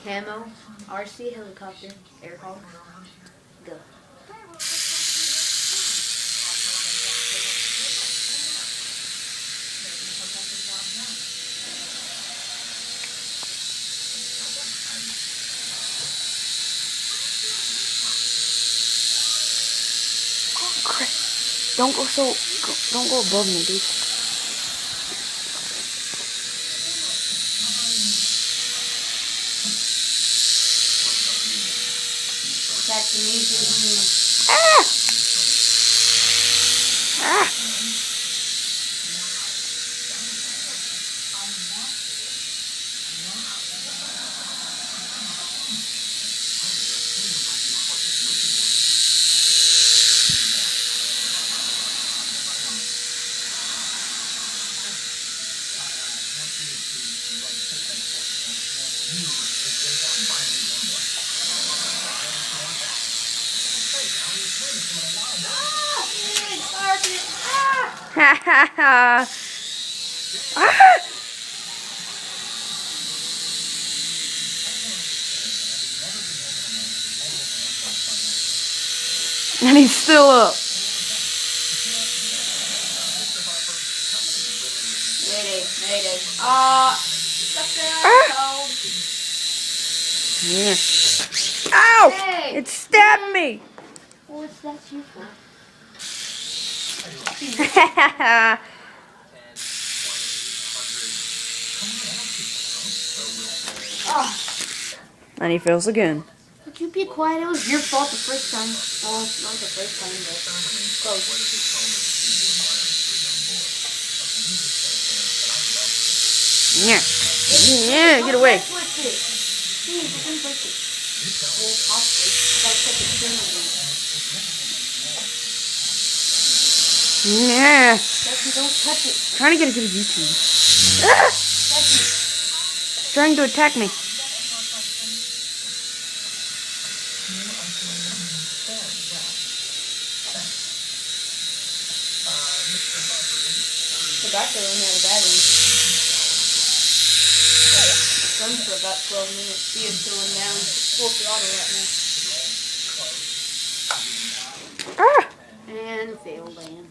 Camo RC helicopter. AirHogs. Go. Oh crap! Don't go above me, dude. Catch me too. Ah! Ah! Ha ha ha! Ah! And he's still up. Mayday. Yeah. Ow! Hey. It stabbed me! What's that you for? And he fails again. Would you be quiet? It was your fault the first time. Well, not the first time, but close. Yeah. Yeah, get away. Yeah. Don't touch it. Trying to get it to YouTube. Ah! Trying to attack me. Forgot to run out of batteries. Run for about 12 minutes. See it's going down. Full throttle right now. Ah! And failed land.